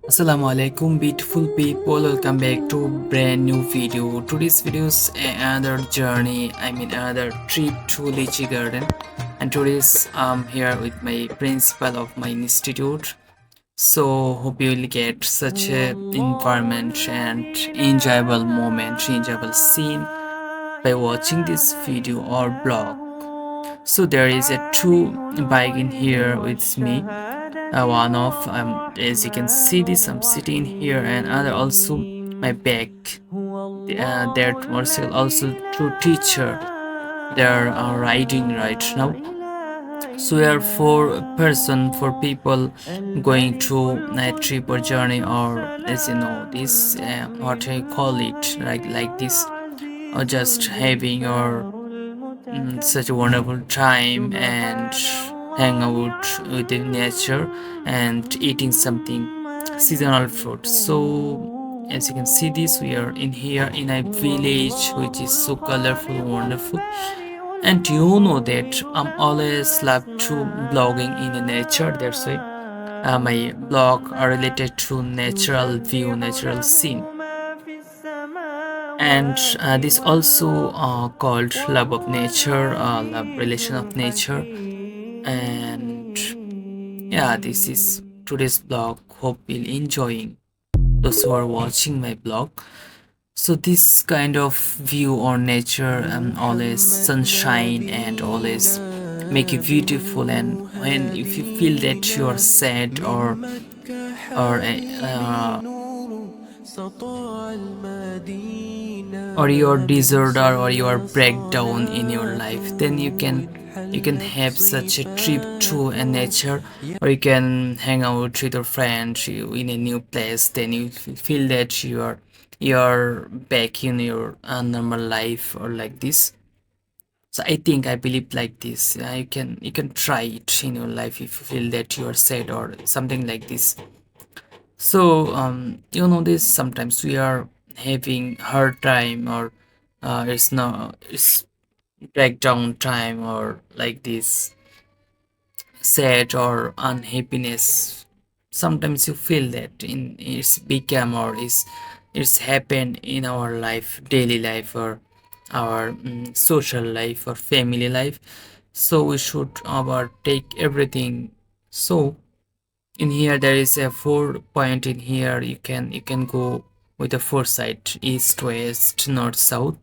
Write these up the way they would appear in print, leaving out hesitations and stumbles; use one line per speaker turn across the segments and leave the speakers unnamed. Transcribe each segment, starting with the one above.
Assalamu alaikum beautiful people, welcome back to brand new video. Today's video is another journey, another trip to Lychee Garden, and today's I'm here with my principal of my institute. So hope you will get such a environment and enjoyable moment, enjoyable scene by watching this video or blog. So there is a two bike in here with me. One of as you can see this I'm sitting here, and other also my back. That motorcycle also two teacher. They are riding right now. So we are four person, four people going to a trip or journey, or as you know this what I call it, like this, or just having or such a wonderful time and hang out with the nature and eating something seasonal fruit. So as you can see this, we are in here in a village which is so colorful, wonderful. And you know that I'm always love to blogging in the nature. That's why my blog are related to natural view, natural scene. And this also called love of nature, love relation of nature. And yeah, this is today's blog. Hope you'll enjoying those who are watching my blog. So this kind of view on nature, always sunshine and always make you beautiful. And when if you feel that you are sad or your disorder or your breakdown in your life, then you can have such a trip to a nature, or you can hang out with your friends in a new place. Then you feel that you're back in your normal life or like this. So I believe like this. You can try it in your life if you feel that you are sad or something like this. So this sometimes we are having hard time, or it's breakdown time, or like this sad or unhappiness. Sometimes you feel that in it's become, or it's happened in our life, daily life, or our social life or family life. So we should take everything. So in here there is a 4 point in here. You can go with the foresight, east, west, north, south.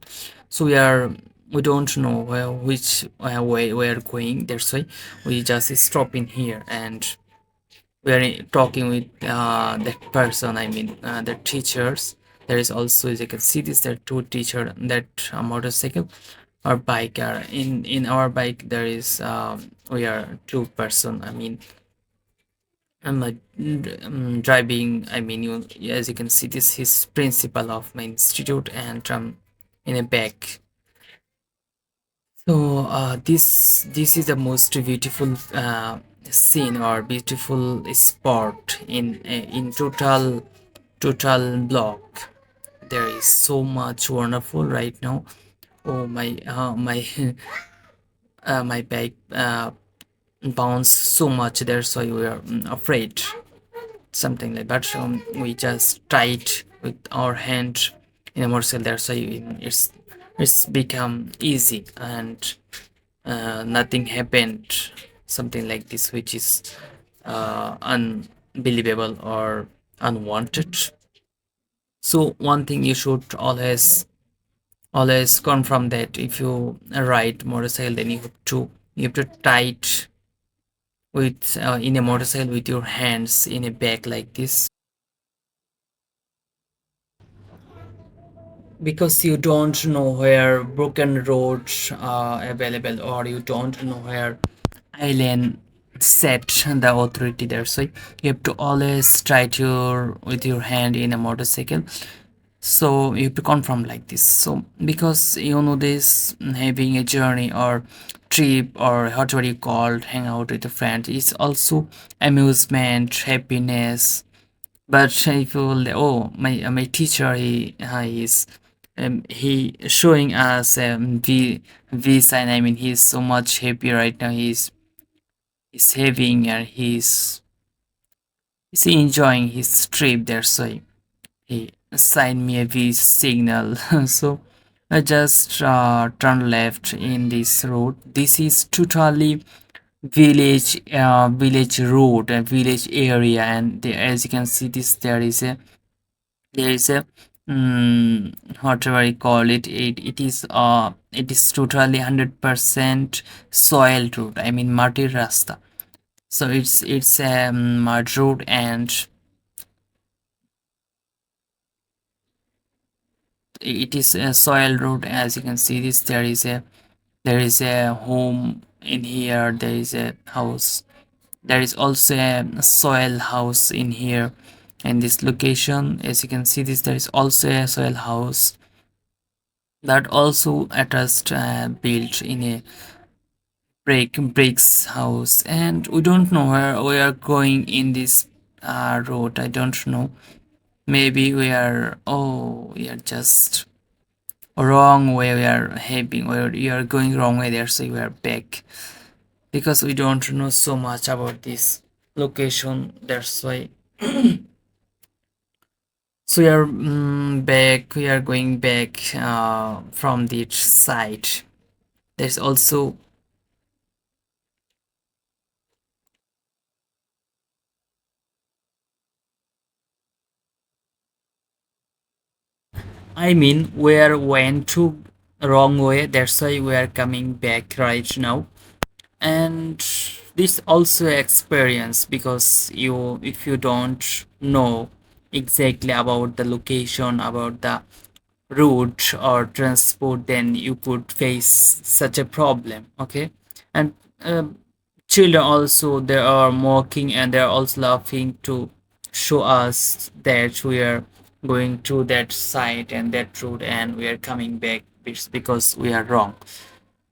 So we don't know which way we are going. That's why we just stop in here, and we are talking with that person, the teachers. There is also, as you can see this, there are two teacher, that motorcycle or bike. In our bike there is we are two person. I'm driving. As you can see, this is principal of my institute, and in a back. So this is the most beautiful scene or beautiful spot in total block. There is so much wonderful right now. Oh my my back bounce so much there, so we are afraid something like that. So we just tie it with our hand in a motorcycle there, so it's become easy, and nothing happened, something like this, which is unbelievable or unwanted. So one thing you should always confirm that if you ride motorcycle, then you have to tie it with in a motorcycle with your hands in a bag like this, because you don't know where broken roads are available, or you don't know where island set the authority there. So you have to always try to with your hand in a motorcycle. So you have to confirm like this. So because this having a journey or trip, or whatever you called, hang out with a friend, is also amusement, happiness. But if you will, oh, my teacher, he showing us v sign. He's so much happy right now. He's having, and Is he enjoying his trip? That's why he signed me a V signal. So I just turn left in this road. This is totally village road, a village area, and there, as you can see, this there is a whatever you call it, it is totally 100% soil road. I mean muddy rasta. So it's a mud road, and it is a soil road. As you can see, this there is a home in here. There is a house. There is also a soil house in here. In this location, as you can see, this there is also a soil house that also attached built in a bricks house, and we don't know where we are going in this road. I don't know. Maybe we are just wrong way. We are having we are going wrong way there, so we are back because we don't know so much about this location. That's why. So we are back. We are going back from the side. There's also, I mean, we are went to wrong way. That's why we are coming back right now. And this also experience, because you, if you don't know exactly about the location, about the route or transport, then you could face such a problem. Okay. And uh, children also, they are mocking and they are also laughing to show us that we are going to that site and that route and we are coming back because we are wrong.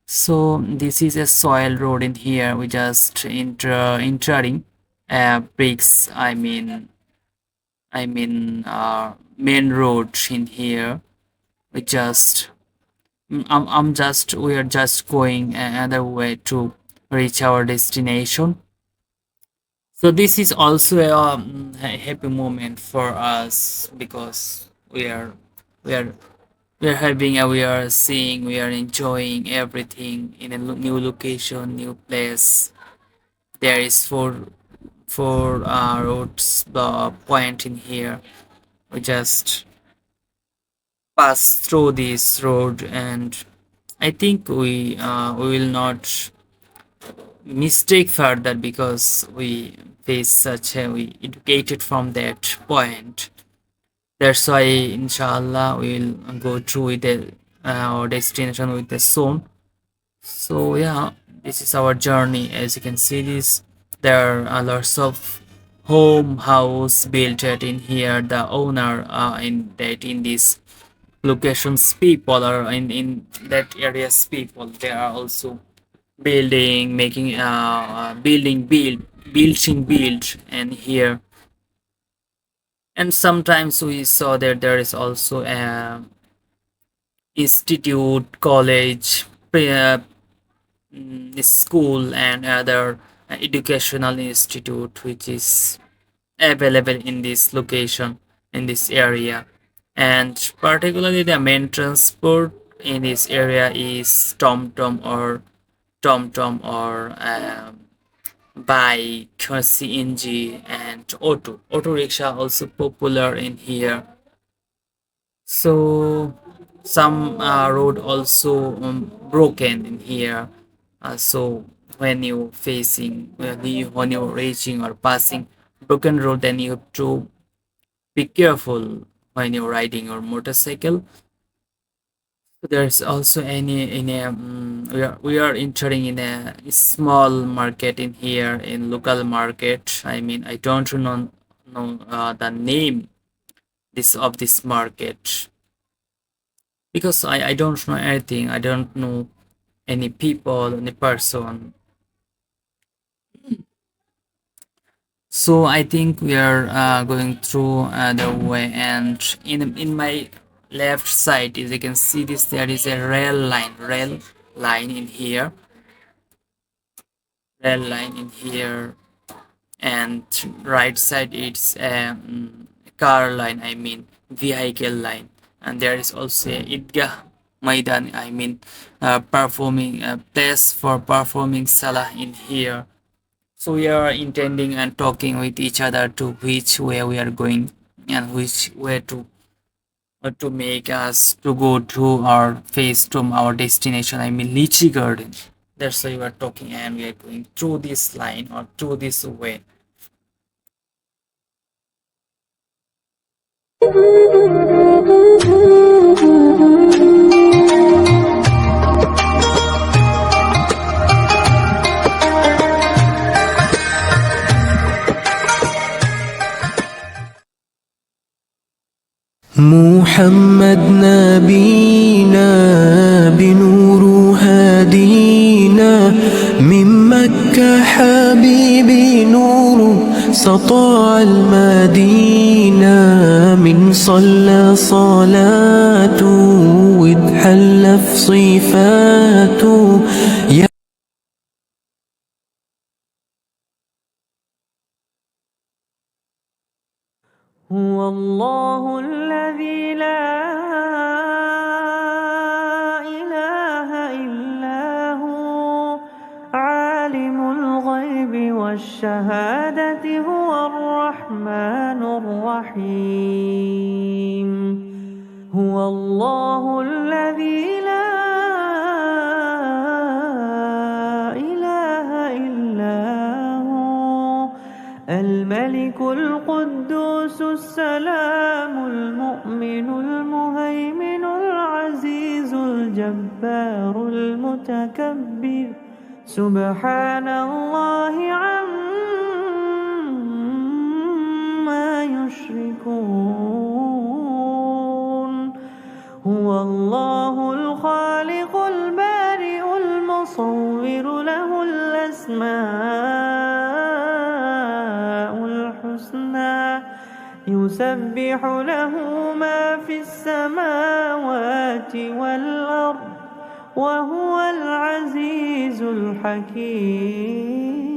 So this is a soil road in here. We just entering bricks. I mean main road in here. We just I'm just we are just going another way to reach our destination. So this is also a happy moment for us because we are we are having a, we are seeing, we are enjoying everything in a new location, new place. There is four roads point in here. We just pass through this road, and I think we will not mistake further because we face such a, we educated from that point. That's why inshallah we'll go through with the our destination with the zone. So yeah, this is our journey. As you can see, this there are lots of home house built it in here. The owner in that in these locations, people are in that areas. People they are also building, making building build, and here. And sometimes we saw that there is also a institute, college, school, and other educational institute which is available in this location, in this area. And particularly the main transport in this area is tom tom or bike or CNG and auto rickshaw also popular in here. So some road also broken in here. So when you facing when you're reaching or passing broken road, then you have to be careful when you're riding your motorcycle. So there's also we are entering in a small market in here, in local market. I mean, I don't know the name this of this market because I don't know anything. I don't know any people, any person. So I think we are going through the way, and in my left side, as you can see, this there is a rail line in here, rail line in here, and right side it's a car line, I mean vehicle line. And there is also a Idgah Maidan, I mean performing place for performing Salah in here. So we are intending and talking with each other to which way we are going and which way to make us to go to our face from our destination, I mean lychee garden. That's why we are talking and we are going through this line or through this way.
محمد نبينا بنور هادينا من مكة حبيبي نور سطاع المدينة من صلى صلاته واتحلى في صفاته هو الله الذي لا إله إلا هو عالم الغيب والشهادة هو الرحمن الرحيم هو الله الذي لا إله إلا هو الملك القدوس السلام المؤمن المهيمن العزيز الجبار المتكبر سبحان الله عما يشركون هو الله الخالق البارئ المصور له الأسماء الحسنى يسبح له ما في السماوات والأرض وهو العزيز الحكيم